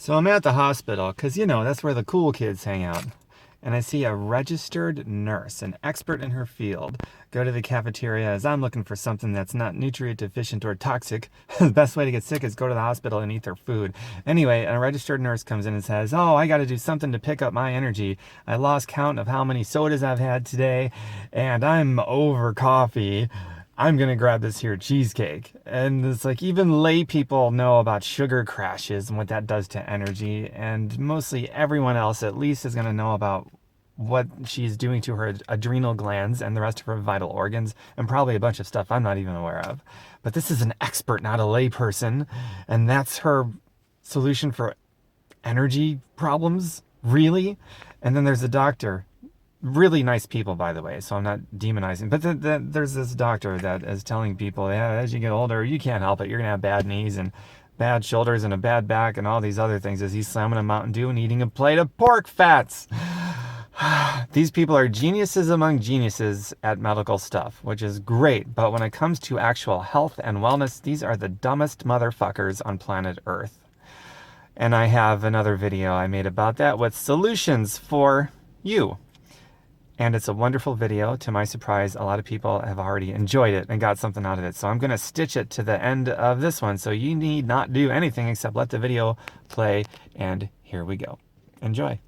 So I'm at the hospital because, that's where the cool kids hang out. And I see a registered nurse, an expert in her field, go to the cafeteria as I'm looking for something that's not nutrient deficient or toxic. The best way to get sick is go to the hospital and eat their food. Anyway, a registered nurse comes in and says, "Oh, I got to do something to pick up my energy. I lost count of how many sodas I've had today, and I'm over coffee. I'm gonna grab this here cheesecake." And it's like even lay people know about sugar crashes and what that does to energy, and mostly everyone else at least is gonna know about what she's doing to her adrenal glands and the rest of her vital organs, and probably a bunch of stuff I'm not even aware of. But this is an expert, not a lay person, and that's her solution for energy problems, really? And then there's a doctor, really nice people, by the way, so I'm not demonizing, but there's this doctor that is telling people, yeah, as you get older, you can't help it, you're gonna have bad knees and bad shoulders and a bad back and all these other things, as he's slamming a Mountain Dew and eating a plate of pork fats. These people are geniuses among geniuses at medical stuff, which is great, but when it comes to actual health and wellness, these are the dumbest motherfuckers on planet Earth. And I have another video I made about that with solutions for you. And it's a wonderful video. To my surprise, a lot of people have already enjoyed it and got something out of it. So I'm going to stitch it to the end of this one. So you need not do anything except let the video play. And here we go. Enjoy.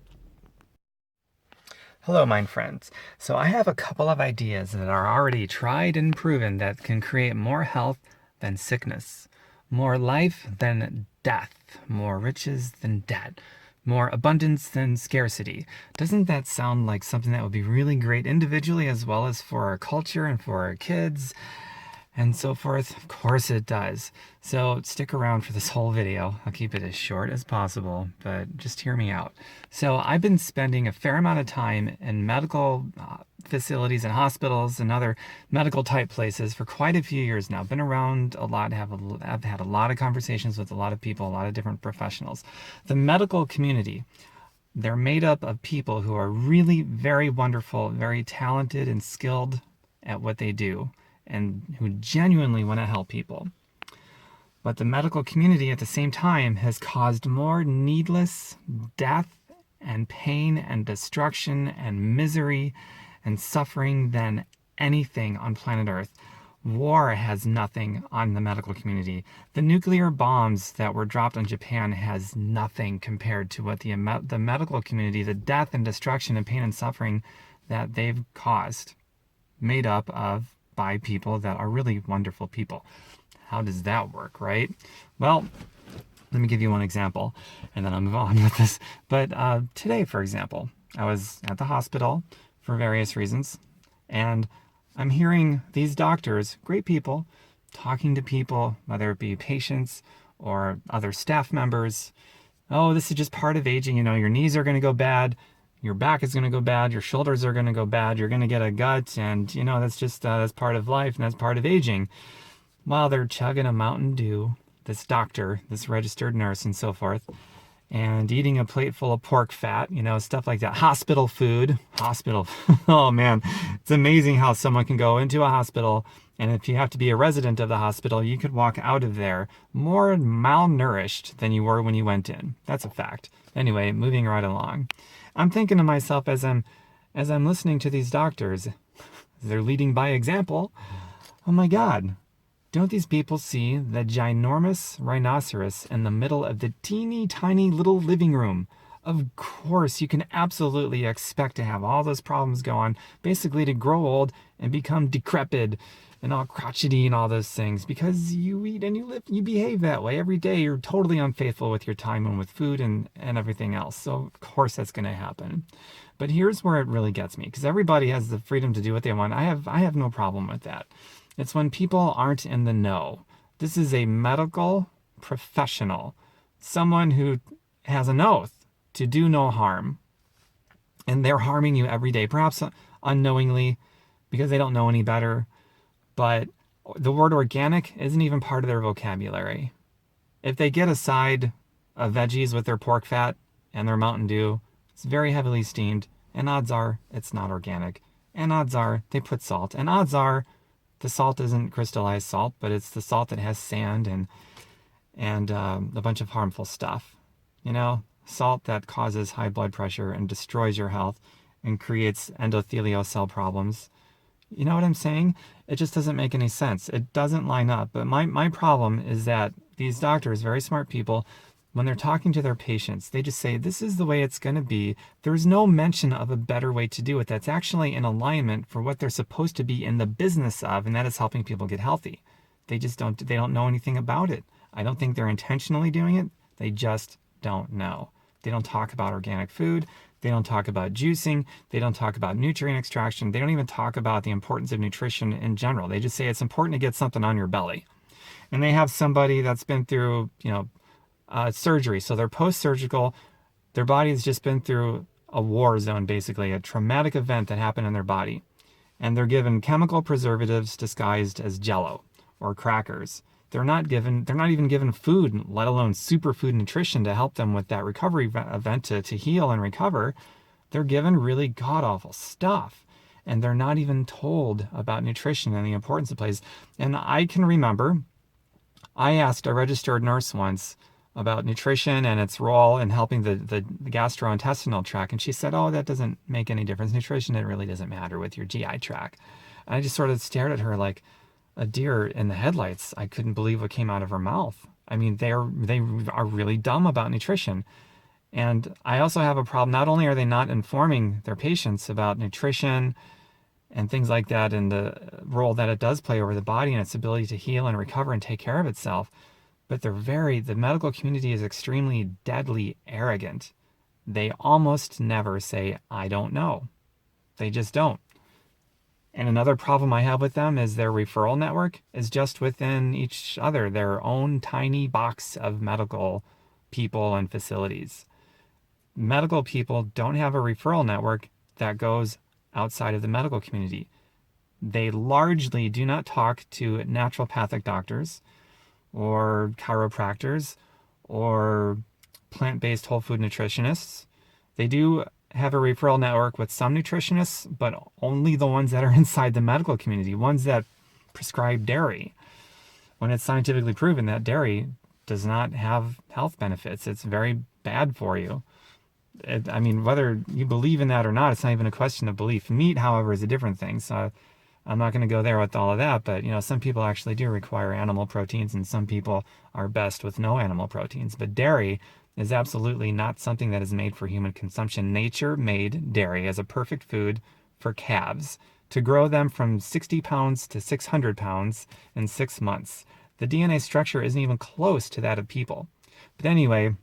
Hello, my friends. So I have a couple of ideas that are already tried and proven that can create more health than sickness, more life than death, more riches than debt, more abundance than scarcity. Doesn't that sound like something that would be really great individually as well as for our culture and for our kids and so forth? Of course it does. So stick around for this whole video. I'll keep it as short as possible, but just hear me out. So I've been spending a fair amount of time in medical facilities and hospitals and other medical type places for quite a few years now. Been around a lot, I've had a lot of conversations with a lot of people, a lot of different professionals. The medical community, they're made up of people who are really very wonderful, very talented and skilled at what they do, and who genuinely want to help people. But the medical community at the same time has caused more needless death and pain and destruction and misery and suffering than anything on planet Earth. War has nothing on the medical community. The nuclear bombs that were dropped on Japan has nothing compared to what the medical community, the death and destruction and pain and suffering that they've caused, made up of by people that are really wonderful people. How does that work, right? Well, let me give you one example and then I'll move on with this. But today, for example, I was at the hospital for various reasons, and I'm hearing these doctors, great people, talking to people, whether it be patients or other staff members. Oh, this is just part of aging. Your knees are going to go bad. Your back is going to go bad. Your shoulders are going to go bad. You're going to get a gut. And, that's just, that's part of life and that's part of aging. While they're chugging a Mountain Dew, this doctor, this registered nurse and so forth, and eating a plate full of pork fat, stuff like that. Hospital food. Oh man, it's amazing how someone can go into a hospital, and if you have to be a resident of the hospital, you could walk out of there more malnourished than you were when you went in. That's a fact. Anyway, moving right along. I'm thinking to myself as I'm listening to these doctors, they're leading by example. Oh my God. Don't these people see the ginormous rhinoceros in the middle of the teeny tiny little living room? Of course, you can absolutely expect to have all those problems go on, basically to grow old and become decrepit and all crotchety and all those things, because you eat and you live, you behave that way every day. You're totally unfaithful with your time and with food and everything else. So of course that's going to happen. But here's where it really gets me, because everybody has the freedom to do what they want. I have no problem with that. It's when people aren't in the know. This is a medical professional, someone who has an oath to do no harm, and they're harming you every day, perhaps unknowingly because they don't know any better. But the word organic isn't even part of their vocabulary. If they get a side of veggies with their pork fat and their Mountain Dew, it's very heavily steamed, and odds are it's not organic. And odds are they put salt, and odds are the salt isn't crystallized salt, but it's the salt that has sand and a bunch of harmful stuff. Salt that causes high blood pressure and destroys your health and creates endothelial cell problems. You know what I'm saying? It just doesn't make any sense. It doesn't line up. But my problem is that these doctors, very smart people, when they're talking to their patients, they just say, this is the way it's going to be. There's no mention of a better way to do it that's actually in alignment for what they're supposed to be in the business of, and that is helping people get healthy. They don't know anything about it. I don't think they're intentionally doing it. They just don't know. They don't talk about organic food. They don't talk about juicing. They don't talk about nutrient extraction. They don't even talk about the importance of nutrition in general. They just say it's important to get something on your belly. And they have somebody that's been through, surgery. So they're post-surgical. Their body has just been through a war zone, basically, a traumatic event that happened in their body. And they're given chemical preservatives disguised as Jell-O or crackers. They're not even given food, let alone superfood nutrition to help them with that recovery event to heal and recover. They're given really god-awful stuff. And they're not even told about nutrition and the importance it plays. And I can remember, I asked a registered nurse once about nutrition and its role in helping the gastrointestinal tract. And she said, oh, that doesn't make any difference. Nutrition, it really doesn't matter with your GI tract. And I just sort of stared at her like a deer in the headlights. I couldn't believe what came out of her mouth. I mean, they are really dumb about nutrition. And I also have a problem. Not only are they not informing their patients about nutrition and things like that and the role that it does play over the body and its ability to heal and recover and take care of itself, but the medical community is extremely deadly arrogant. They almost never say, I don't know. They just don't. And another problem I have with them is their referral network is just within each other, their own tiny box of medical people and facilities. Medical people don't have a referral network that goes outside of the medical community. They largely do not talk to naturopathic doctors or chiropractors or plant-based whole food nutritionists. They do have a referral network with some nutritionists, but only the ones that are inside the medical community, ones that prescribe dairy, when it's scientifically proven that dairy does not have health benefits. It's very bad for you. Whether you believe in that or not, it's not even a question of belief. Meat, however, is a different thing. So I'm not going to go there with all of that, but some people actually do require animal proteins and some people are best with no animal proteins. But dairy is absolutely not something that is made for human consumption. Nature made dairy as a perfect food for calves to grow them from 60 pounds to 600 pounds in 6 months. The DNA structure isn't even close to that of people. But anyway,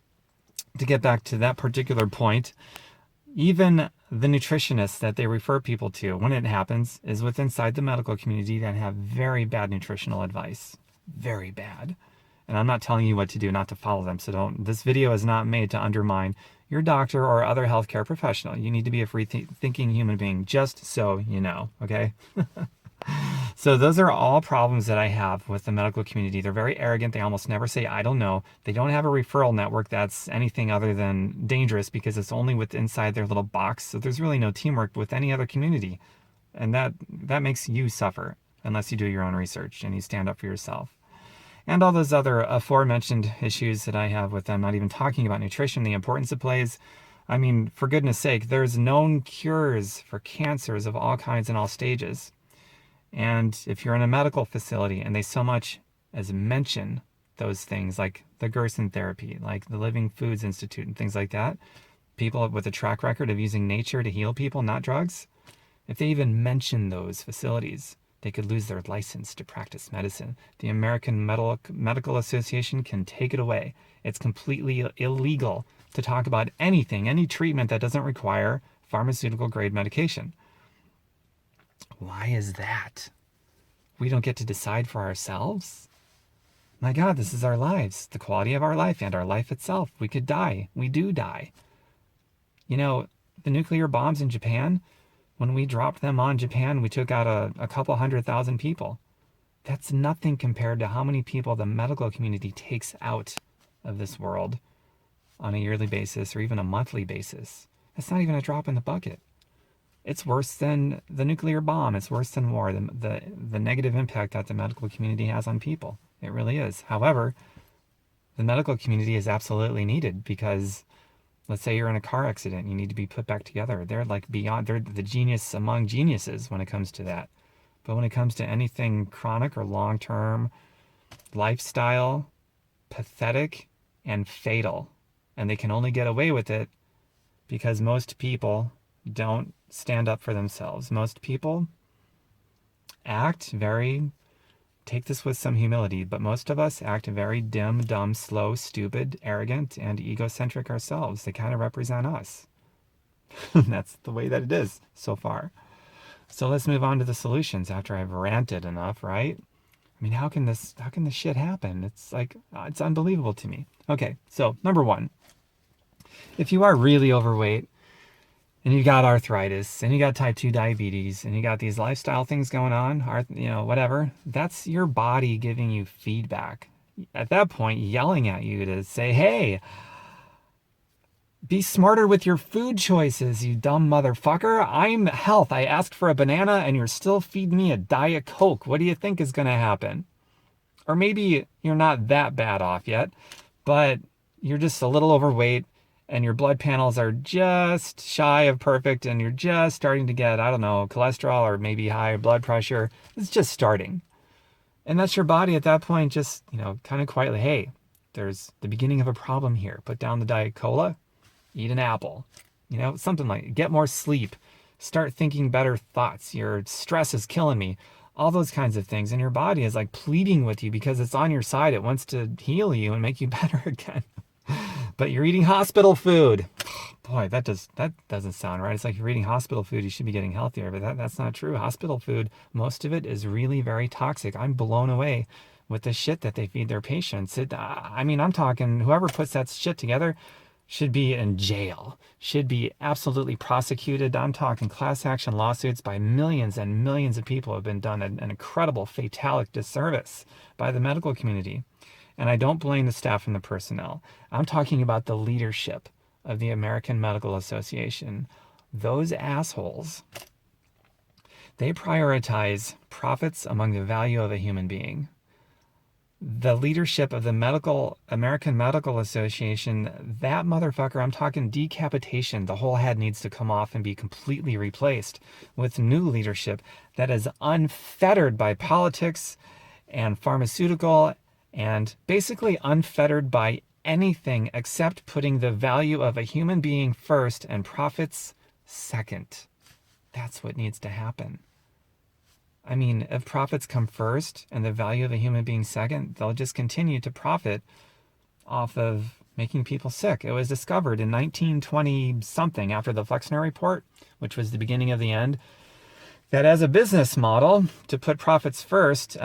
to get back to that particular point, even the nutritionists that they refer people to when it happens is with inside the medical community that have very bad nutritional advice. Very bad. And I'm not telling you what to do, not to follow them. So this video is not made to undermine your doctor or other healthcare professional. You need to be a free thinking human being, just so you know, okay? So those are all problems that I have with the medical community. They're very arrogant. They almost never say, I don't know. They don't have a referral network that's anything other than dangerous because it's only with inside their little box. So there's really no teamwork with any other community. And that makes you suffer unless you do your own research and you stand up for yourself. And all those other aforementioned issues that I have with them, not even talking about nutrition, the importance it plays. I mean, for goodness sake, there's known cures for cancers of all kinds and all stages. And if you're in a medical facility and they so much as mention those things like the Gerson therapy, like the Living Foods Institute and things like that, people with a track record of using nature to heal people, not drugs, if they even mention those facilities, they could lose their license to practice medicine. The American Medical Association can take it away. It's completely illegal to talk about anything, any treatment that doesn't require pharmaceutical grade medication. Why is that? We don't get to decide for ourselves? My God, this is our lives, the quality of our life and our life itself. We could die. We do die. The nuclear bombs in Japan, when we dropped them on Japan, we took out a couple 100,000 people. That's nothing compared to how many people the medical community takes out of this world on a yearly basis or even a monthly basis. That's not even a drop in the bucket. It's worse than the nuclear bomb. It's worse than war, the negative impact that the medical community has on people. It really is. However, the medical community is absolutely needed because let's say you're in a car accident, you need to be put back together. They're like beyond, they're the genius among geniuses when it comes to that. But when it comes to anything chronic or long term, lifestyle, pathetic, and fatal, and they can only get away with it because most people don't stand up for themselves. Most people act very, take this with some humility, but most of us act very dim, dumb, slow, stupid, arrogant, and egocentric ourselves. They kind of represent us. That's the way that it is so far. So let's move on to the solutions after I've ranted enough, right? I mean, how can this shit happen? It's like, it's unbelievable to me. Okay, so number one, if you are really overweight and you got arthritis and you got type 2 diabetes and you got these lifestyle things going on, whatever, that's your body giving you feedback. At that point, yelling at you to say, hey, be smarter with your food choices, you dumb motherfucker. I'm health. I asked for a banana and you're still feeding me a Diet Coke. What do you think is going to happen? Or maybe you're not that bad off yet, but you're just a little overweight and your blood panels are just shy of perfect and you're just starting to get, I don't know, cholesterol or maybe high blood pressure. It's just starting. And that's your body at that point just, kind of quietly, hey, there's the beginning of a problem here. Put down the Diet Cola, eat an apple, something like get more sleep, start thinking better thoughts. Your stress is killing me. All those kinds of things. And your body is like pleading with you because it's on your side. It wants to heal you and make you better again. But you're eating hospital food. Boy, that doesn't sound right. It's like you're eating hospital food, you should be getting healthier, but that's not true. Hospital food, most of it is really very toxic. I'm blown away with the shit that they feed their patients. I'm talking whoever puts that shit together should be in jail, should be absolutely prosecuted. I'm talking class action lawsuits by millions and millions of people have been done an incredible fatalic disservice by the medical community. And I don't blame the staff and the personnel. I'm talking about the leadership of the American Medical Association. Those assholes, they prioritize profits among the value of a human being. The leadership of the American Medical Association, that motherfucker, I'm talking decapitation. The whole head needs to come off and be completely replaced with new leadership that is unfettered by politics and pharmaceutical and basically unfettered by anything except putting the value of a human being first and profits second. That's what needs to happen. I mean, if profits come first and the value of a human being second, they'll just continue to profit off of making people sick. It was discovered in 1920 something after the Flexner Report, which was the beginning of the end, that as a business model, to put profits first,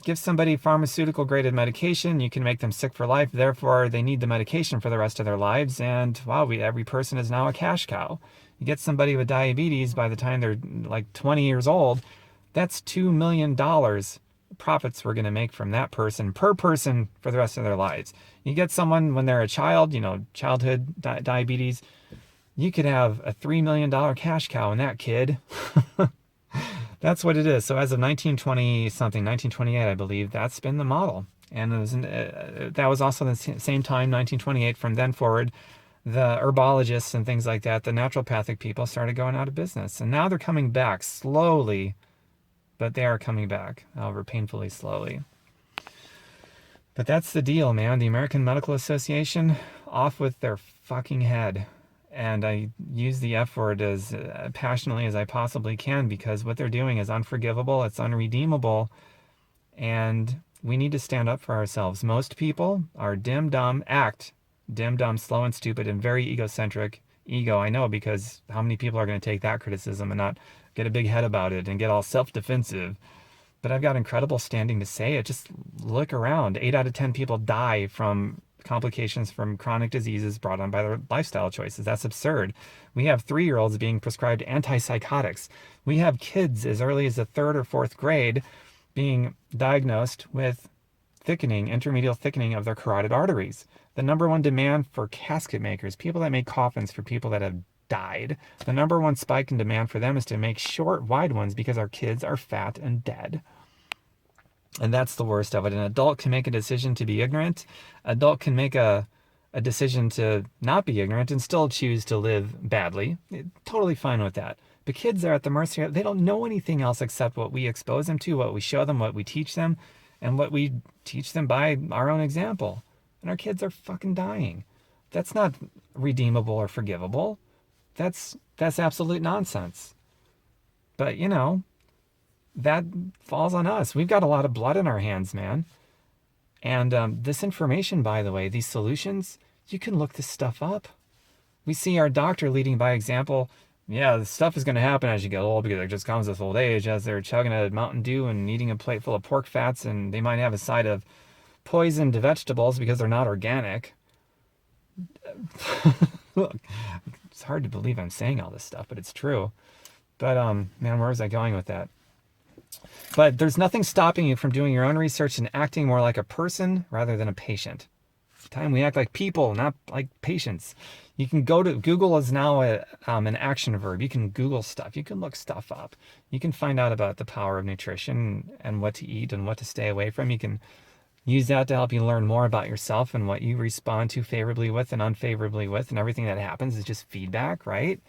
give somebody pharmaceutical graded medication, you can make them sick for life, therefore they need the medication for the rest of their lives, and wow, every person is now a cash cow. You get somebody with diabetes by the time they're like 20 years old, that's $2 million profits we're going to make from that person per person for the rest of their lives. You get someone when they're a child, childhood diabetes, you could have a $3 million cash cow in that kid. That's what it is. So as of 1928, I believe, that's been the model. And that was also the same time, 1928, from then forward, the herbologists and things like that, the naturopathic people started going out of business. And now they're coming back slowly, but they are coming back, however, painfully slowly. But that's the deal, man. The American Medical Association, off with their fucking head. And I use the F word as passionately as I possibly can because what they're doing is unforgivable, it's unredeemable, and we need to stand up for ourselves. Most people are dim, dumb, slow and stupid, and very egocentric. Ego, I know, because how many people are going to take that criticism and not get a big head about it and get all self-defensive? But I've got incredible standing to say it. Just look around. 8 out of 10 people die from complications from chronic diseases brought on by their lifestyle choices. That's absurd. We have 3-year-olds being prescribed antipsychotics. We have kids as early as the 3rd or 4th grade being diagnosed with intermedial thickening of their carotid arteries. The number one demand for casket makers, people that make coffins for people that have died, the number one spike in demand for them is to make short, wide ones because our kids are fat and dead. And that's the worst of it. An adult can make a decision to be ignorant. Adult can make a decision to not be ignorant and still choose to live badly. Totally fine with that. But kids are at the mercy of, they don't know anything else except what we expose them to, what we show them, what we teach them, and what we teach them by our own example. And our kids are fucking dying. That's not redeemable or forgivable. That's absolute nonsense. But you know, that falls on us. We've got a lot of blood in our hands, man. And this information, by the way, these solutions, you can look this stuff up. We see our doctor leading by example. Yeah, the stuff is going to happen as you get old because it just comes with old age, as they're chugging a Mountain Dew and eating a plate full of pork fats, and they might have a side of poisoned vegetables because they're not organic. Look, it's hard to believe I'm saying all this stuff, but it's true. But man, where was I going with that? But there's nothing stopping you from doing your own research and acting more like a person rather than a patient. It's time we act like people, not like patients. You can go to Google is now an action verb. You can Google stuff. You can look stuff up. You can find out about the power of nutrition and what to eat and what to stay away from. You can use that to help you learn more about yourself and what you respond to favorably with and unfavorably with, and everything that happens is just feedback, right?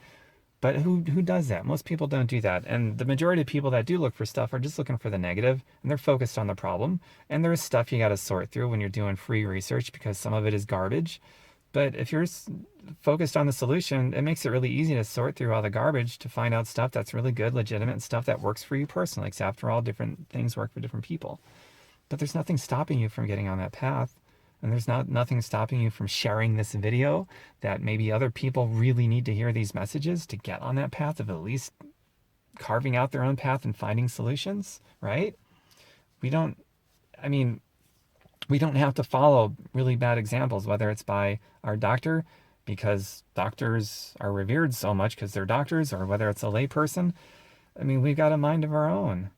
But who does that? Most people don't do that. And the majority of people that do look for stuff are just looking for the negative, and they're focused on the problem. And there's stuff you got to sort through when you're doing free research because some of it is garbage. But if you're focused on the solution, it makes it really easy to sort through all the garbage to find out stuff that's really good, legitimate, and stuff that works for you personally. Because after all, different things work for different people. But there's nothing stopping you from getting on that path. And there's nothing stopping you from sharing this video that maybe other people really need to hear these messages to get on that path of at least carving out their own path and finding solutions, right? We don't, I mean, we don't have to follow really bad examples, whether it's by our doctor, because doctors are revered so much because they're doctors, or whether it's a layperson. I mean, we've got a mind of our own.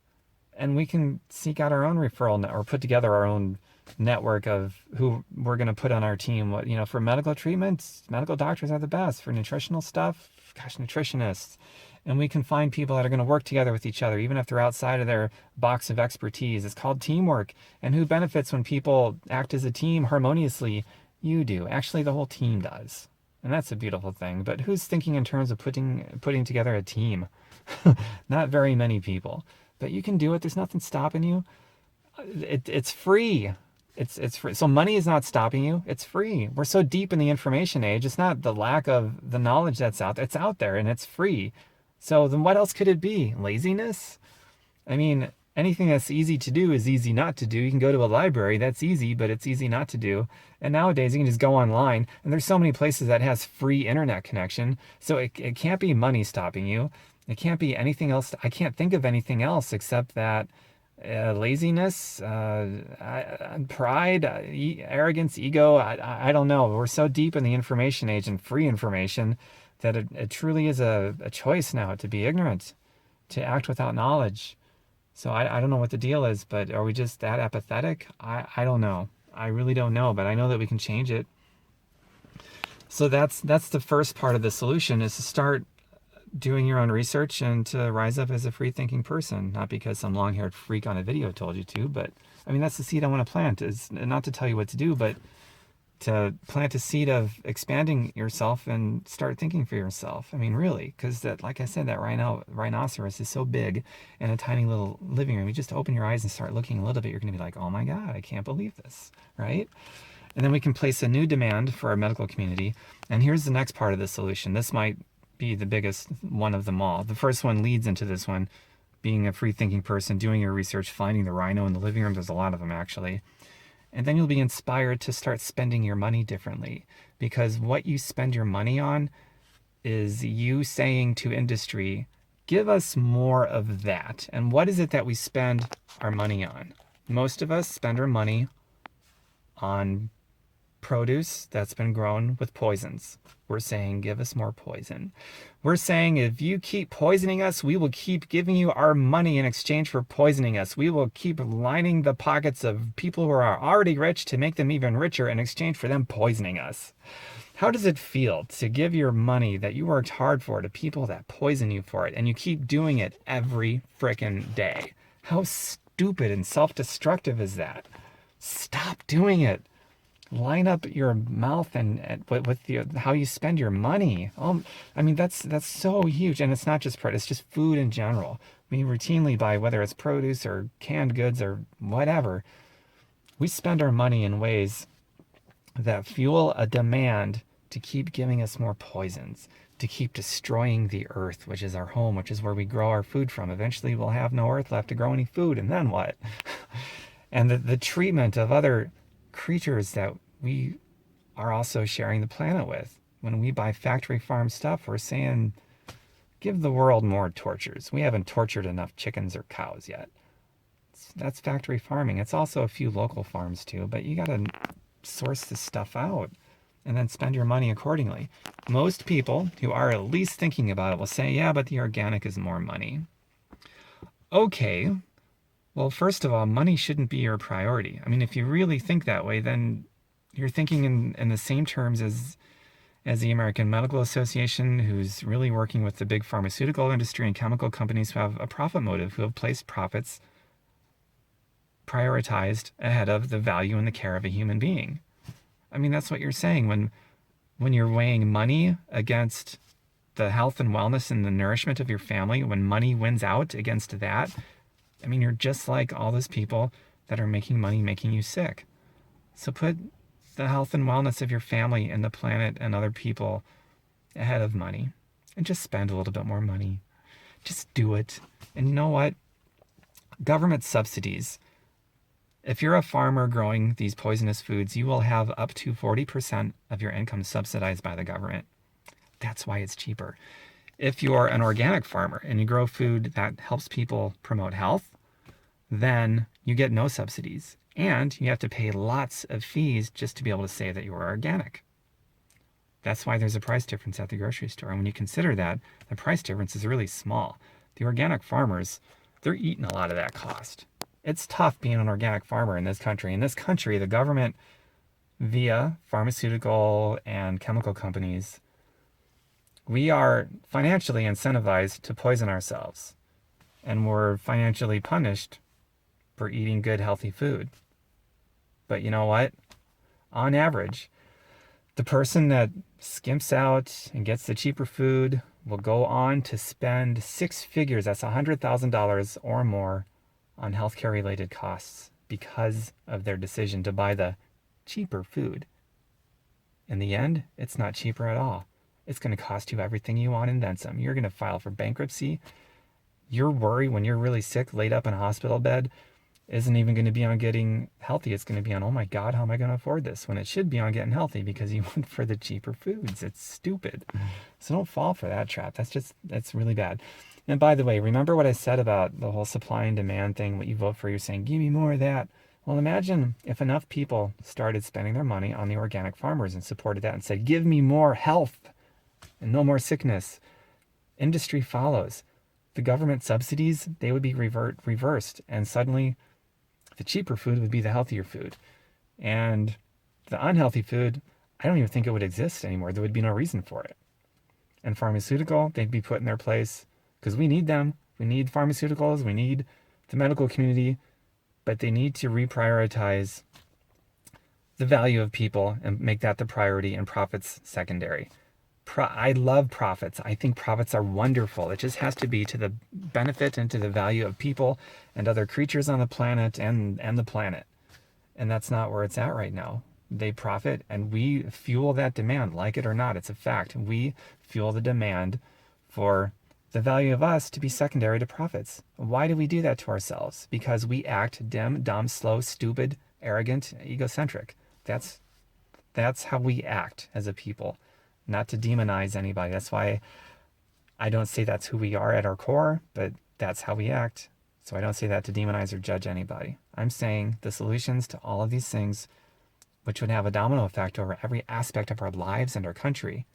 And we can seek out our own referral or put together our own network of who we're going to put on our team. What, you know, for medical treatments, medical doctors are the best. For nutritional stuff, gosh, nutritionists. And we can find people that are going to work together with each other, even if they're outside of their box of expertise. It's called teamwork. And who benefits when people act as a team harmoniously? You do. Actually, the whole team does. And that's a beautiful thing. But who's thinking in terms of putting together a team? Not very many people. But you can do it. There's nothing stopping you. It's free. It's free. So money is not stopping you. It's free. We're so deep in the information age. It's not the lack of the knowledge that's out there. It's out there and it's free. So then what else could it be? Laziness? I mean, anything that's easy to do is easy not to do. You can go to a library. That's easy, but it's easy not to do. And nowadays you can just go online, and there's so many places that has free internet connection. So it can't be money stopping you. It can't be anything else. I can't think of anything else except that laziness, pride, arrogance, ego. I don't know. We're so deep in the information age and free information that it truly is a choice now to be ignorant, to act without knowledge. So I don't know what the deal is, but are we just that apathetic? I don't know. I really don't know, but I know that we can change it. So that's the first part of the solution, is to start doing your own research and to rise up as a free thinking person. Not because some long-haired freak on a video told you to, but I mean, that's the seed I want to plant, is not to tell you what to do, but to plant a seed of expanding yourself and start thinking for yourself. I mean, really, because that, like I said, that rhinoceros is so big in a tiny little living room. You just open your eyes and start looking a little bit, you're going to be like, oh my God, I can't believe this, right? And then we can place a new demand for our medical community. And here's the next part of the solution. This might be the biggest one of them all. The first one leads into this one, being a free thinking person, doing your research, finding the rhino in the living room. There's a lot of them, actually. And then you'll be inspired to start spending your money differently, because what you spend your money on is you saying to industry, give us more of that. And what is it that we spend our money on? Most of us spend our money on produce that's been grown with poisons. We're saying, give us more poison. We're saying, if you keep poisoning us, we will keep giving you our money in exchange for poisoning us. We will keep lining the pockets of people who are already rich to make them even richer in exchange for them poisoning us. How does it feel to give your money that you worked hard for to people that poison you for it, and you keep doing it every frickin' day? How stupid and self-destructive is that? Stop doing it. Line up your mouth and with how you spend your money. I mean, that's so huge. And it's not just produce, it's just food in general. We routinely buy, whether it's produce or canned goods or whatever, we spend our money in ways that fuel a demand to keep giving us more poisons, to keep destroying the earth, which is our home, which is where we grow our food from. Eventually, we'll have no earth left to grow any food, and then what? And the treatment of other creatures that we are also sharing the planet with. When we buy factory farm stuff, we're saying, give the world more tortures. We haven't tortured enough chickens or cows yet. That's factory farming. It's also a few local farms too, but you got to source this stuff out and then spend your money accordingly. Most people who are at least thinking about it will say, yeah, but the organic is more money. Okay, well, first of all, money shouldn't be your priority. I mean, if you really think that way, then you're thinking in the same terms as the American Medical Association, who's really working with the big pharmaceutical industry and chemical companies who have a profit motive, who have placed profits prioritized ahead of the value and the care of a human being. I mean, that's what you're saying when you're weighing money against the health and wellness and the nourishment of your family, when money wins out against that. I mean, you're just like all those people that are making money making you sick. So put the health and wellness of your family and the planet and other people ahead of money, and just spend a little bit more money. Just do it. And you know what? Government subsidies. If you're a farmer growing these poisonous foods, you will have up to 40% of your income subsidized by the government. That's why it's cheaper. If you're an organic farmer and you grow food that helps people promote health, then you get no subsidies. And you have to pay lots of fees just to be able to say that you're organic. That's why there's a price difference at the grocery store. And when you consider that, the price difference is really small. The organic farmers, they're eating a lot of that cost. It's tough being an organic farmer in this country. In this country, the government, via pharmaceutical and chemical companies, we are financially incentivized to poison ourselves. And we're financially punished for eating good, healthy food. But you know what? On average, the person that skimps out and gets the cheaper food will go on to spend 6 figures, that's $100,000 or more, on healthcare related costs because of their decision to buy the cheaper food. In the end, it's not cheaper at all. It's going to cost you everything you want and then some. You're going to file for bankruptcy. Your worry when you're really sick, laid up in a hospital bed, isn't even going to be on getting healthy. It's going to be on, oh my God, how am I going to afford this? When it should be on getting healthy because you went for the cheaper foods. It's stupid. So don't fall for that trap. That's really bad. And by the way, remember what I said about the whole supply and demand thing, what you vote for, you're saying, give me more of that. Well, imagine if enough people started spending their money on the organic farmers and supported that and said, give me more health and no more sickness. Industry follows. The government subsidies, they would be reversed. And suddenly the cheaper food would be the healthier food. And the unhealthy food, I don't even think it would exist anymore. There would be no reason for it. And pharmaceutical, they'd be put in their place because we need them. We need pharmaceuticals. We need the medical community. But they need to reprioritize the value of people and make that the priority and profits secondary. I love profits. I think profits are wonderful. It just has to be to the benefit and to the value of people and other creatures on the planet and the planet. And that's not where it's at right now. They profit and we fuel that demand, like it or not. It's a fact. We fuel the demand for the value of us to be secondary to profits. Why do we do that to ourselves? Because we act dim, dumb, slow, stupid, arrogant, egocentric. That's how we act as a people. Not to demonize anybody. That's why I don't say that's who we are at our core, but that's how we act. So I don't say that to demonize or judge anybody. I'm saying the solutions to all of these things, which would have a domino effect over every aspect of our lives and our country.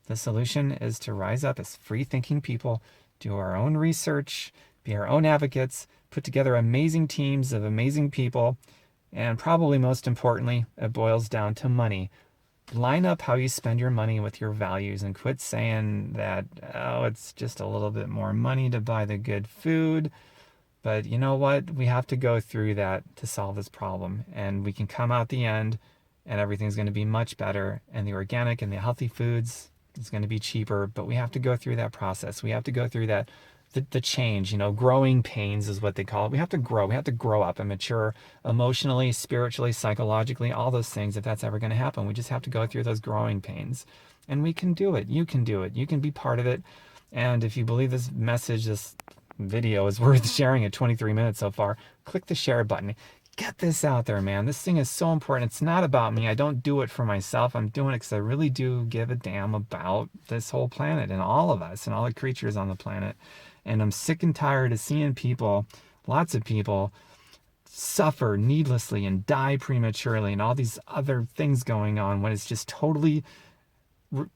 The solution is to rise up as free-thinking people, do our own research, be our own advocates, put together amazing teams of amazing people, and probably most importantly, it boils down to money. Line up how you spend your money with your values and quit saying that, oh, it's just a little bit more money to buy the good food. But you know what? We have to go through that to solve this problem. And we can come out the end and everything's going to be much better. And the organic and the healthy foods is going to be cheaper. But we have to go through that process. We have to go through that, the change, growing pains is what they call it. We have to grow. We have to grow up and mature emotionally, spiritually, psychologically, all those things if that's ever going to happen. We just have to go through those growing pains. And we can do it. You can do it. You can be part of it. And if you believe this message, this video is worth sharing at 23 minutes so far, click the share button. Get this out there, man. This thing is so important. It's not about me. I don't do it for myself. I'm doing it because I really do give a damn about this whole planet and all of us and all the creatures on the planet. And I'm sick and tired of seeing people, lots of people, suffer needlessly and die prematurely and all these other things going on when it's just totally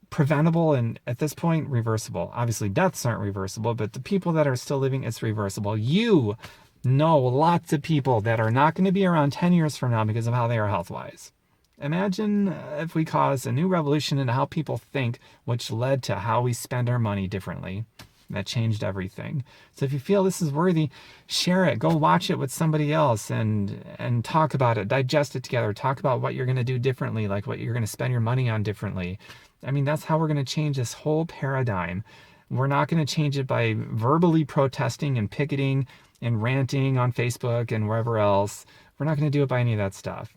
preventable and at this point reversible. Obviously deaths aren't reversible, but the people that are still living, it's reversible. You know lots of people that are not going to be around 10 years from now because of how they are health wise. Imagine if we caused a new revolution in how people think, which led to how we spend our money differently. That changed everything. So if you feel this is worthy, share it. Go watch it with somebody else and talk about it. Digest it together. Talk about what you're going to do differently, like what you're going to spend your money on differently. I mean, that's how we're going to change this whole paradigm. We're not going to change it by verbally protesting and picketing and ranting on Facebook and wherever else. We're not going to do it by any of that stuff.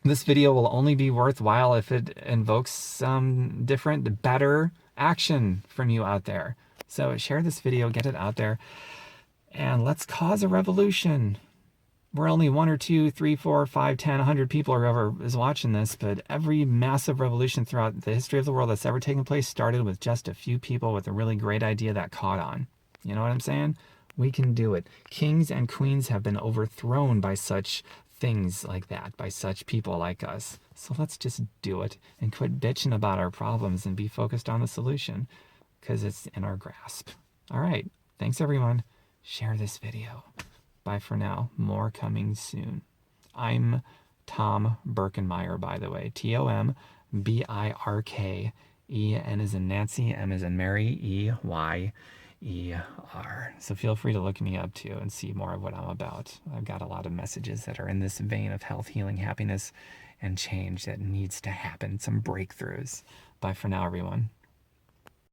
This video will only be worthwhile if it invokes some different, better action from you out there. So share this video, get it out there, and let's cause a revolution. We're only 1 or 2, 3, 4, 5, 10, 100 people or whoever is watching this, but every massive revolution throughout the history of the world that's ever taken place started with just a few people with a really great idea that caught on. You know what I'm saying? We can do it. Kings and queens have been overthrown by such things like that, by such people like us. So let's just do it and quit bitching about our problems and be focused on the solution because it's in our grasp. All right. Thanks, everyone. Share this video. Bye for now. More coming soon. I'm Tom Birkenmeyer, by the way. TOMBIRKEN as in Nancy, M as in Mary, EYER. So feel free to look me up too and see more of what I'm about. I've got a lot of messages that are in this vein of health, healing, happiness, and change that needs to happen. Some breakthroughs. Bye for now, everyone.